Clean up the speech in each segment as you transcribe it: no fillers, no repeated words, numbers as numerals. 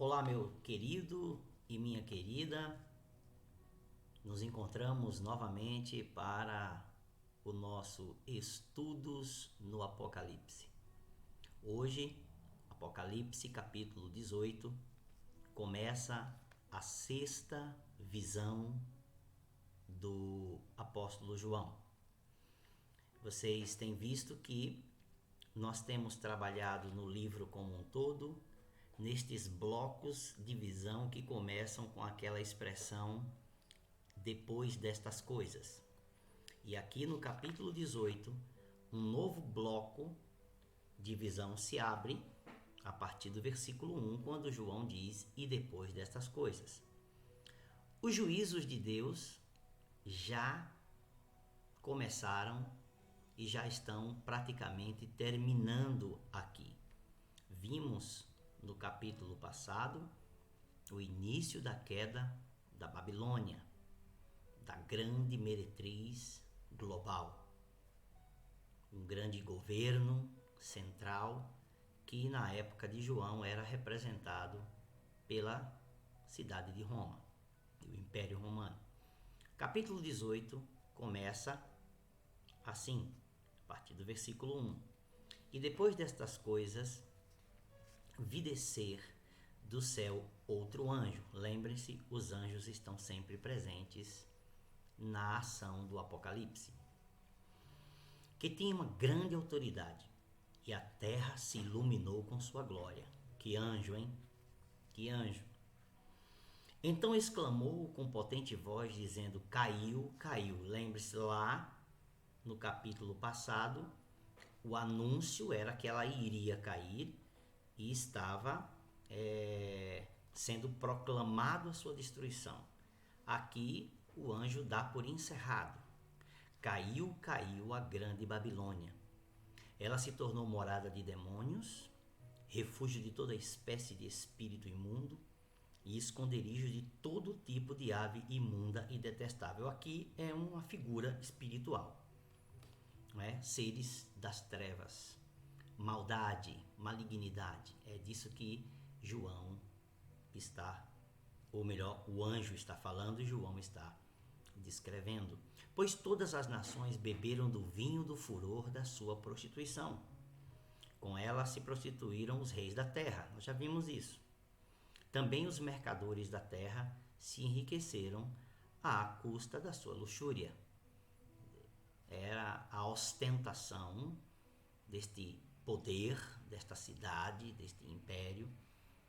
Olá, meu querido e minha querida, nos encontramos novamente para o nosso Estudos no Apocalipse. Hoje, Apocalipse capítulo 18, começa a sexta visão do apóstolo João. Vocês têm visto que nós temos trabalhado no livro como um todo, nestes blocos de visão que começam com aquela expressão depois destas coisas. E aqui no capítulo 18, um novo bloco de visão se abre a partir do versículo 1, quando João diz: e depois destas coisas. Os juízos de Deus já começaram e já estão praticamente terminando aqui. Vimos no capítulo passado o início da queda da Babilônia, da grande meretriz global, um grande governo central que na época de João era representado pela cidade de Roma, o Império Romano. Capítulo 18 começa assim, a partir do versículo 1. E depois destas coisas, vi descer do céu outro anjo. Lembrem-se, os anjos estão sempre presentes na ação do Apocalipse. Que tinha uma grande autoridade, e a terra se iluminou com sua glória. Que anjo, hein? Que anjo! Então exclamou com potente voz, dizendo: caiu, caiu. Lembre-se, lá no capítulo passado, o anúncio era que ela iria cair e estava sendo proclamado a sua destruição. Aqui o anjo dá por encerrado. Caiu, caiu a grande Babilônia. Ela se tornou morada de demônios, refúgio de toda espécie de espírito imundo e esconderijo de todo tipo de ave imunda e detestável. Aqui é uma figura espiritual, não é? Seres das trevas, maldade, malignidade. É disso que João está, ou melhor, o anjo está falando e João está descrevendo. Pois todas as nações beberam do vinho do furor da sua prostituição. Com ela se prostituíram os reis da terra. Nós já vimos isso. Também os mercadores da terra se enriqueceram à custa da sua luxúria. Era a ostentação deste poder, desta cidade, deste império,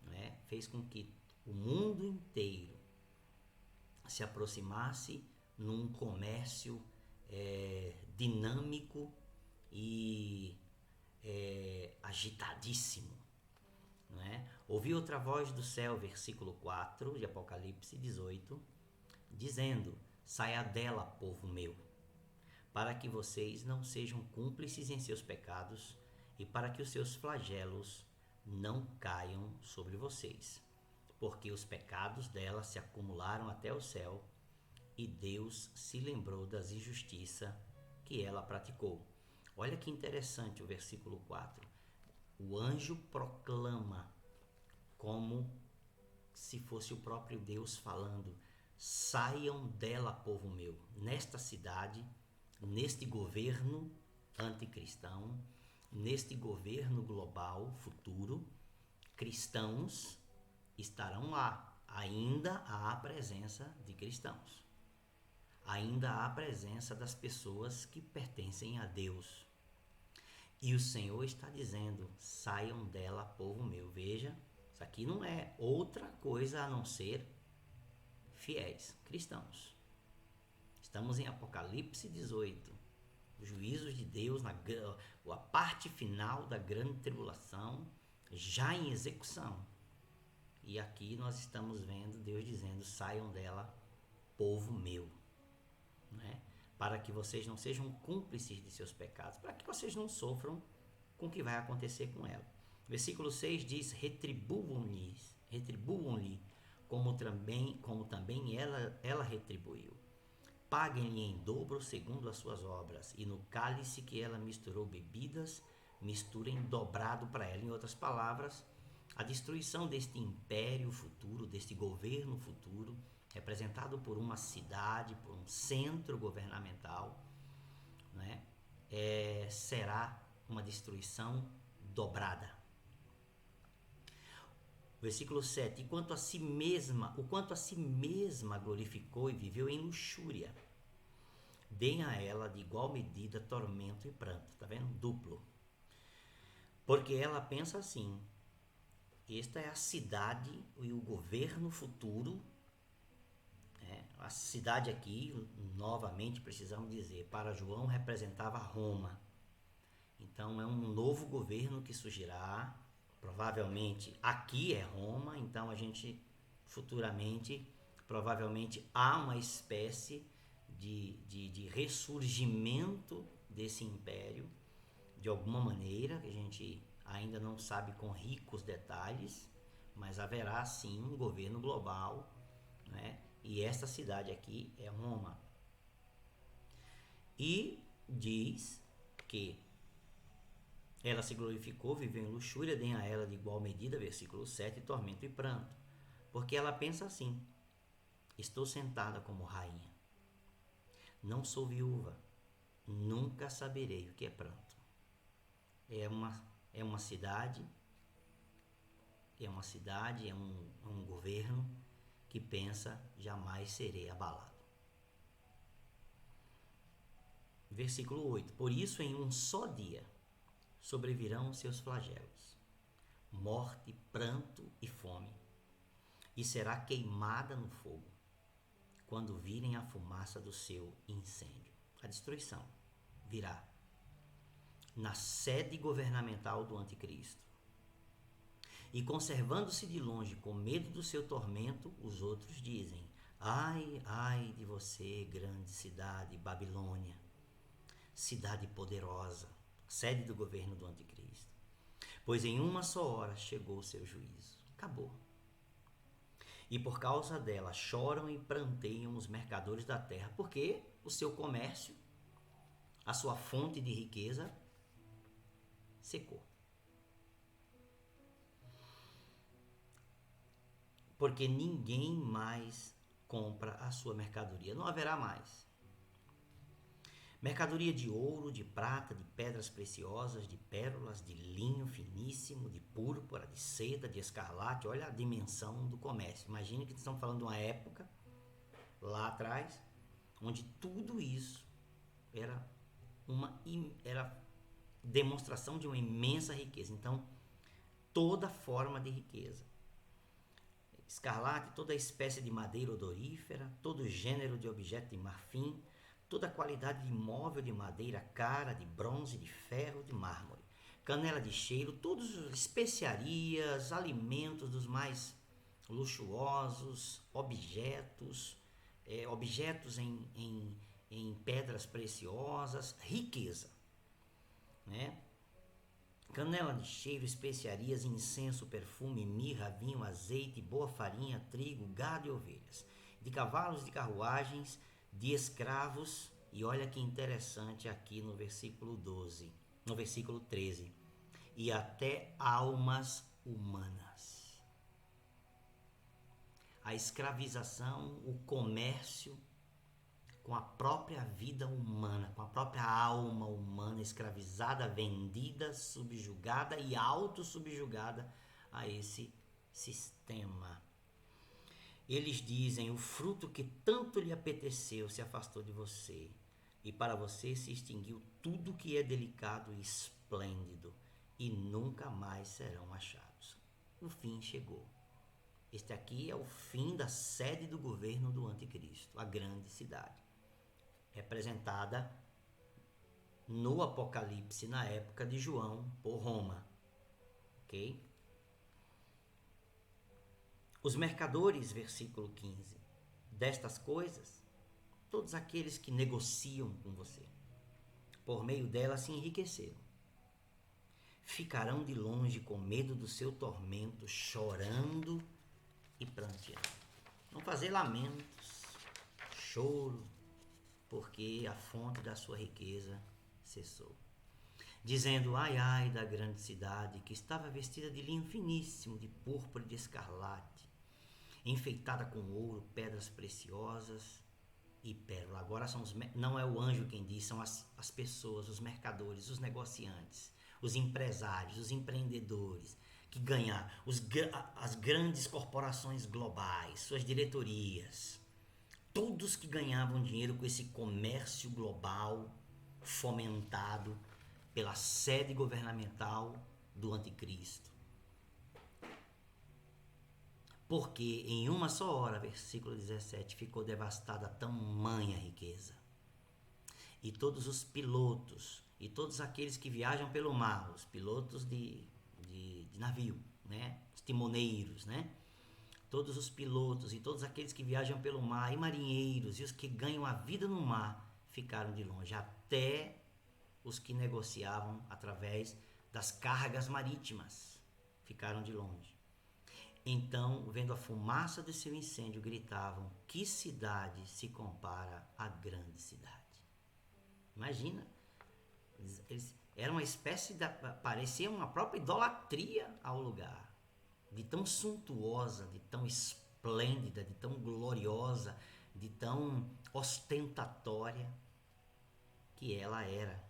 né? Fez com que o mundo inteiro se aproximasse num comércio dinâmico e agitadíssimo, não é? Ouvi outra voz do céu, versículo 4 de Apocalipse 18, dizendo: saia dela, povo meu, para que vocês não sejam cúmplices em seus pecados e para que os seus flagelos não caiam sobre vocês, porque os pecados dela se acumularam até o céu e Deus se lembrou das injustiças que ela praticou. Olha que interessante o versículo 4. O anjo proclama como se fosse o próprio Deus falando: saiam dela, povo meu. Nesta cidade, neste governo anticristão, neste governo global futuro, cristãos estarão lá. Ainda há a presença de cristãos. Ainda há a presença das pessoas que pertencem a Deus. E o Senhor está dizendo: saiam dela, povo meu. Veja, isso aqui não é outra coisa a não ser fiéis, cristãos. Estamos em Apocalipse 18, os juízos de Deus, a parte final da grande tribulação, já em execução. E aqui nós estamos vendo Deus dizendo: saiam dela, povo meu, né? Para que vocês não sejam cúmplices de seus pecados, para que vocês não sofram com o que vai acontecer com ela. Versículo 6 diz: retribuam-lhe, como também ela retribuiu. Paguem-lhe em dobro segundo as suas obras, e no cálice que ela misturou bebidas, misturem dobrado para ela. Em outras palavras, A destruição deste império futuro, deste governo futuro, representado por uma cidade, por um centro governamental, né? Será uma destruição dobrada. Versículo 7. O quanto a si mesma glorificou e viveu em luxúria, deem a ela de igual medida tormento e pranto. Tá vendo? Duplo. Porque ela pensa assim: esta é a cidade e o governo futuro. A cidade aqui, novamente precisamos dizer, para João representava Roma. Então é um novo governo que surgirá. Provavelmente aqui é Roma, então a gente futuramente, provavelmente há uma espécie de ressurgimento desse império, de alguma maneira, que a gente ainda não sabe com ricos detalhes, mas haverá sim um governo global, né? E esta cidade aqui é Roma. E diz que ela se glorificou, viveu em luxúria, deem a ela de igual medida, versículo 7, tormento e pranto. Porque ela pensa assim: estou sentada como rainha, não sou viúva, nunca saberei o que é pranto. É uma cidade, é um governo que pensa: jamais serei abalado. Versículo 8: por isso em um só dia sobrevirão seus flagelos, morte, pranto e fome, e será queimada no fogo, quando virem a fumaça do seu incêndio. A destruição virá na sede governamental do anticristo. E conservando-se de longe com medo do seu tormento, os outros dizem: ai, ai de você, grande cidade, Babilônia, cidade poderosa, sede do governo do anticristo. Pois em uma só hora chegou o seu juízo. Acabou. E por causa dela choram e pranteiam os mercadores da terra, porque o seu comércio, a sua fonte de riqueza, secou. Porque ninguém mais compra a sua mercadoria. Não haverá mais. Mercadoria de ouro, de prata, de pedras preciosas, de pérolas, de linho finíssimo, de púrpura, de seda, de escarlate. Olha a dimensão do comércio. Imagine que estamos falando de uma época, lá atrás, onde tudo isso era demonstração de uma imensa riqueza. Então, toda forma de riqueza. Escarlate, toda espécie de madeira odorífera, todo gênero de objeto de marfim, toda qualidade de móvel de madeira cara, de bronze, de ferro, de mármore, canela de cheiro, todas especiarias, alimentos dos mais luxuosos, objetos em pedras preciosas, riqueza, né? Canela de cheiro, especiarias, incenso, perfume, mirra, vinho, azeite, boa farinha, trigo, gado e ovelhas, de cavalos, de carruagens, de escravos. E olha que interessante aqui no versículo 12, no versículo 13. E até almas humanas. A escravização, o comércio com a própria vida humana, com a própria alma humana escravizada, vendida, subjugada e autossubjugada a esse sistema. Eles dizem: o fruto que tanto lhe apeteceu se afastou de você, e para você se extinguiu tudo que é delicado e esplêndido, e nunca mais serão achados. O fim chegou. Este aqui é o fim da sede do governo do anticristo, a grande cidade, representada no Apocalipse na época de João por Roma. Ok? Os mercadores, versículo 15, destas coisas, todos aqueles que negociam com você, por meio delas se enriqueceram, ficarão de longe com medo do seu tormento, chorando e pranteando. Vão fazer lamentos, choro, porque a fonte da sua riqueza cessou. dizendo: ai, ai da grande cidade, que estava vestida de linho finíssimo, de púrpura e de escarlate, enfeitada com ouro, pedras preciosas e pérola. Agora não é o anjo quem diz, são as pessoas, os mercadores, os negociantes, os empresários, os empreendedores que ganham, as grandes corporações globais, suas diretorias, todos que ganhavam dinheiro com esse comércio global fomentado pela sede governamental do anticristo. Porque em uma só hora, versículo 17, ficou devastada tamanha riqueza. E todos os pilotos, e todos aqueles que viajam pelo mar, os pilotos de navio, né? Os timoneiros, né? Todos os pilotos e todos aqueles que viajam pelo mar, e marinheiros, e os que ganham a vida no mar, ficaram de longe, até os que negociavam através das cargas marítimas, ficaram de longe. Então, vendo a fumaça de seu incêndio, gritavam: que cidade se compara à grande cidade? Imagina, era uma espécie de, parecia uma própria idolatria ao lugar, de tão suntuosa, de tão esplêndida, de tão gloriosa, de tão ostentatória que ela era,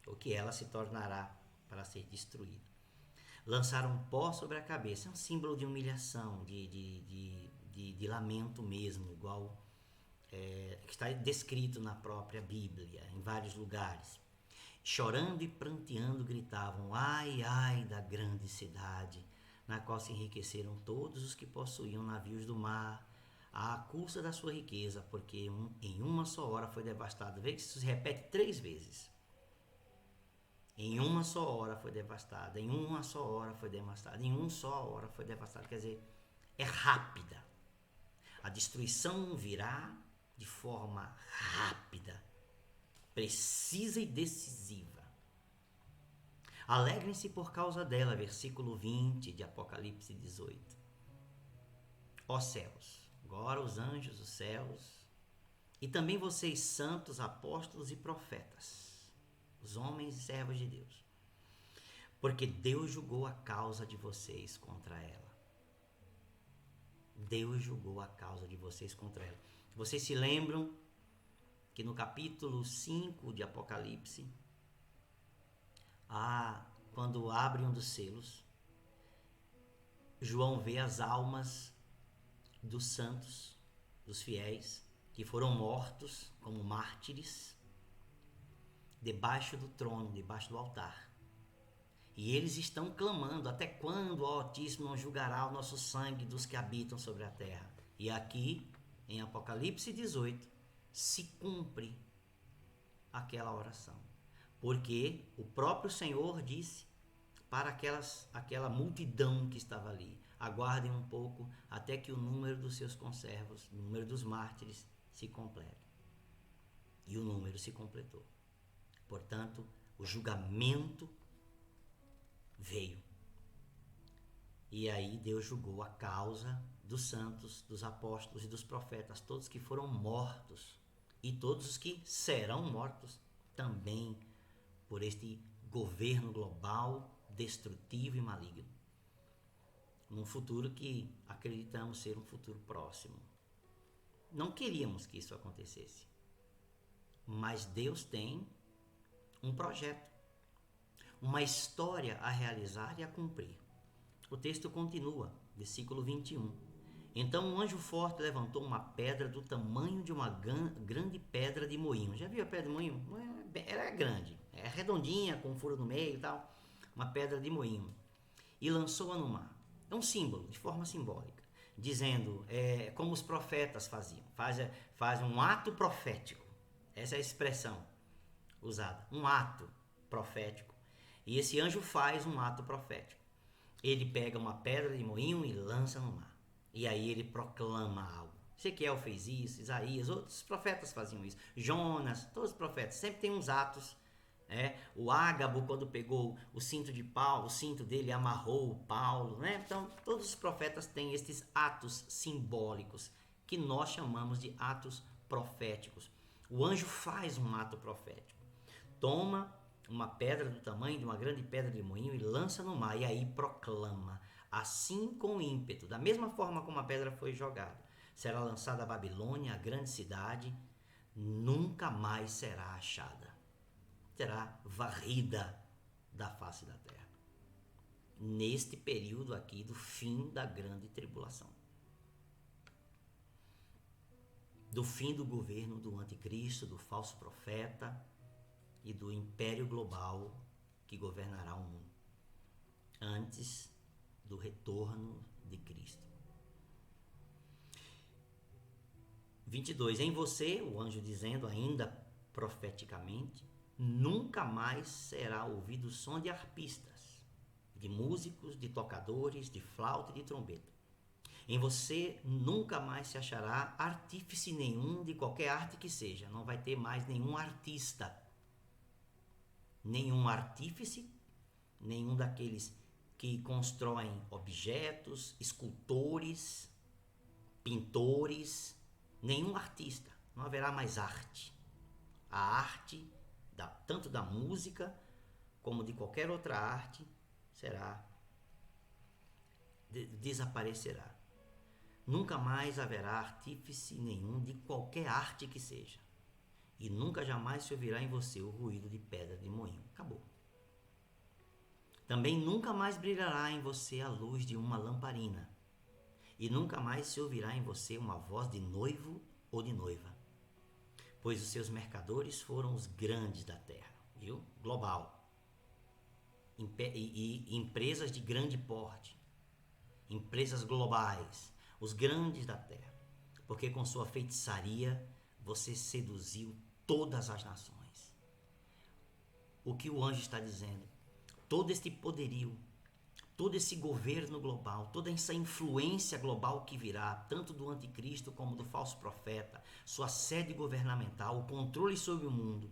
ou que ela se tornará para ser destruída. Lançaram pó sobre a cabeça, é um símbolo de humilhação, de lamento mesmo, igual que está descrito na própria Bíblia, em vários lugares. Chorando e pranteando, gritavam: ai, ai da grande cidade, na qual se enriqueceram todos os que possuíam navios do mar, à custa da sua riqueza, porque em uma só hora foi devastada. Vê que isso se repete 3 vezes. Em uma só hora foi devastada, em uma só hora foi devastada, em uma só hora foi devastada. Quer dizer, é rápida. A destruição virá de forma rápida, precisa e decisiva. Alegrem-se por causa dela, versículo 20 de Apocalipse 18. Ó céus, agora os anjos, os céus, e também vocês santos, apóstolos e profetas, os homens e servos de Deus, porque Deus julgou a causa de vocês contra ela. Deus julgou a causa de vocês contra ela. Vocês se lembram que no capítulo 5 de Apocalipse, quando abre um dos selos, João vê as almas dos santos, dos fiéis, que foram mortos como mártires, debaixo do trono, debaixo do altar. E eles estão clamando: até quando o Altíssimo não julgará o nosso sangue dos que habitam sobre a terra? E aqui, em Apocalipse 18, se cumpre aquela oração. Porque o próprio Senhor disse para aquela multidão que estava ali: aguardem um pouco até que o número dos seus conservos, o número dos mártires, se complete. E o número se completou. Portanto, o julgamento veio. E aí Deus julgou a causa dos santos, dos apóstolos e dos profetas, todos que foram mortos e todos os que serão mortos também por este governo global destrutivo e maligno, num futuro que acreditamos ser um futuro próximo. Não queríamos que isso acontecesse, mas Deus tem um projeto, uma história a realizar e a cumprir. O texto continua, versículo 21. Então um anjo forte levantou uma pedra do tamanho de uma grande pedra de moinho. Já viu a pedra de moinho? Ela é grande, é redondinha, com um furo no meio e tal. Uma pedra de moinho. E lançou-a no mar. É um símbolo, de forma simbólica, dizendo, como os profetas faziam. Faz um ato profético. Essa é a expressão usada. Um ato profético. E esse anjo faz um ato profético. Ele pega uma pedra de moinho e lança no mar. E aí ele proclama algo. Ezequiel fez isso, Isaías, outros profetas faziam isso. Jonas, todos os profetas. Sempre tem uns atos. O Ágabo, quando pegou o cinto de Paulo, o cinto dele amarrou Paulo. Né? Então, todos os profetas têm estes atos simbólicos, que nós chamamos de atos proféticos. O anjo faz um ato profético. Toma uma pedra do tamanho de uma grande pedra de moinho e lança no mar, e aí proclama, assim com ímpeto, da mesma forma como a pedra foi jogada, será lançada a Babilônia, a grande cidade, nunca mais será achada, será varrida da face da terra. Neste período aqui do fim da grande tribulação, do fim do governo do anticristo, do falso profeta e do império global que governará o mundo, antes do retorno de Cristo. 22. Em você, o anjo dizendo ainda profeticamente, nunca mais será ouvido o som de arpistas, de músicos, de tocadores, de flauta e de trombeta. Em você nunca mais se achará artífice nenhum de qualquer arte que seja. Não vai ter mais nenhum artista, nenhum artífice, nenhum daqueles que constroem objetos, escultores, pintores, nenhum artista. Não haverá mais arte. A arte, tanto da música como de qualquer outra arte, desaparecerá. Nunca mais haverá artífice nenhum de qualquer arte que seja. E nunca jamais se ouvirá em você o ruído de pedra de moinho. Acabou. Também nunca mais brilhará em você a luz de uma lamparina. E nunca mais se ouvirá em você uma voz de noivo ou de noiva. Pois os seus mercadores foram os grandes da terra, viu? Global. E empresas de grande porte. Empresas globais. Os grandes da terra. Porque com sua feitiçaria você seduziu todas as nações. O que o anjo está dizendo? Todo este poderio, todo esse governo global, toda essa influência global que virá, tanto do anticristo como do falso profeta, sua sede governamental, o controle sobre o mundo,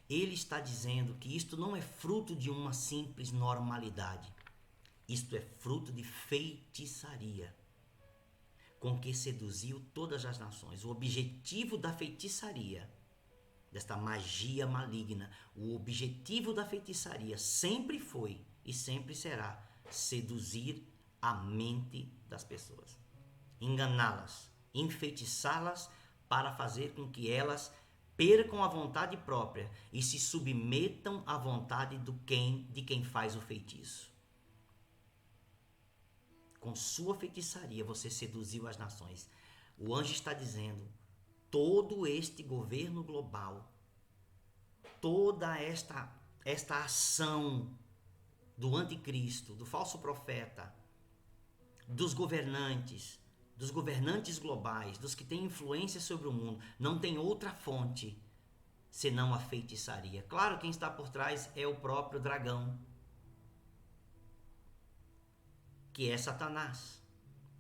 ele está dizendo que isto não é fruto de uma simples normalidade. Isto é fruto de feitiçaria, com que seduziu todas as nações. O objetivo da feitiçaria, desta magia maligna, o objetivo da feitiçaria sempre foi e sempre será seduzir a mente das pessoas, enganá-las, enfeitiçá-las para fazer com que elas percam a vontade própria e se submetam à vontade de quem faz o feitiço. Com sua feitiçaria você seduziu as nações. O anjo está dizendo, todo este governo global, toda esta ação do anticristo, do falso profeta, dos governantes globais, dos que têm influência sobre o mundo, não tem outra fonte senão a feitiçaria. Claro, quem está por trás é o próprio dragão, que é Satanás,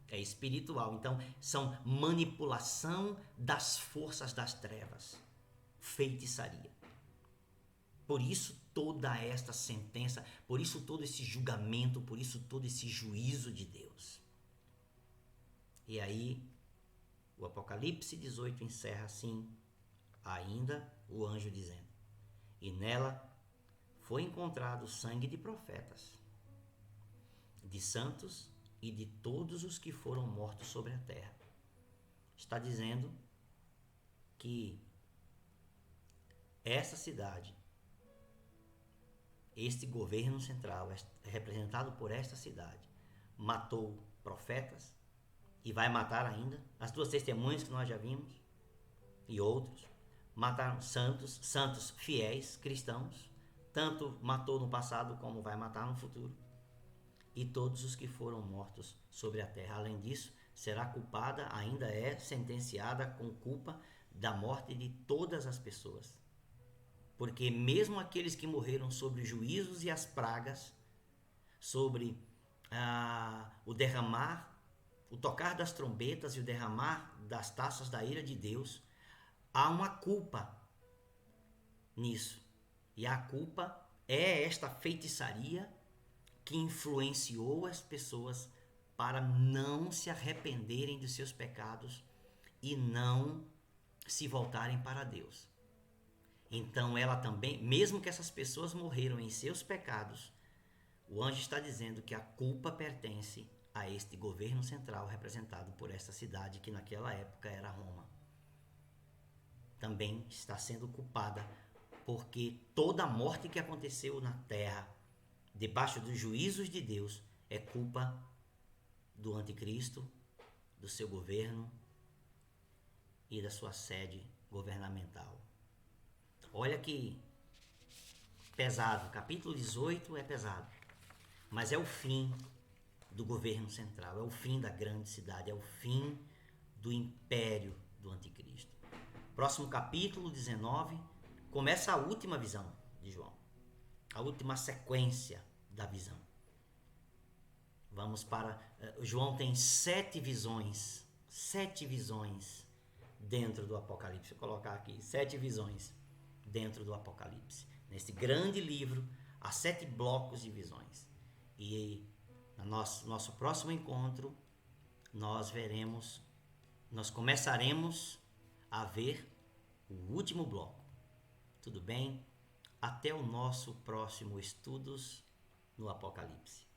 é espiritual. Então, são manipulação das forças das trevas, feitiçaria. Por isso toda esta sentença, por isso todo esse julgamento, por isso todo esse juízo de Deus. E aí, o Apocalipse 18 encerra assim, ainda o anjo dizendo, e nela foi encontrado o sangue de profetas, de santos e de todos os que foram mortos sobre a terra. Está dizendo que essa cidade, este governo central, representado por esta cidade, matou profetas e vai matar ainda as duas testemunhas que nós já vimos e outros. Mataram santos fiéis, cristãos, tanto matou no passado como vai matar no futuro. E todos os que foram mortos sobre a terra. Além disso, será culpada, ainda é sentenciada com culpa da morte de todas as pessoas. Porque mesmo aqueles que morreram sobre os juízos e as pragas, sobre o derramar, o tocar das trombetas e o derramar das taças da ira de Deus, há uma culpa nisso. E a culpa é esta feitiçaria que influenciou as pessoas para não se arrependerem dos seus pecados e não se voltarem para Deus. Então ela também, mesmo que essas pessoas morreram em seus pecados, o anjo está dizendo que a culpa pertence a este governo central representado por esta cidade que naquela época era Roma. Também está sendo culpada porque toda a morte que aconteceu na terra, debaixo dos juízos de Deus, é culpa do anticristo, do seu governo e da sua sede governamental. Olha que pesado, capítulo 18 é pesado, mas é o fim do governo central, é o fim da grande cidade, é o fim do império do anticristo. Próximo capítulo 19 começa a última visão de João, a última sequência da visão. Vamos para... João tem 7 visões dentro do Apocalipse. Vou colocar aqui, 7 visões dentro do Apocalipse. Neste grande livro, há 7 blocos de visões. E no nosso próximo encontro, nós começaremos a ver o último bloco. Tudo bem? Até o nosso próximo Estudos no Apocalipse.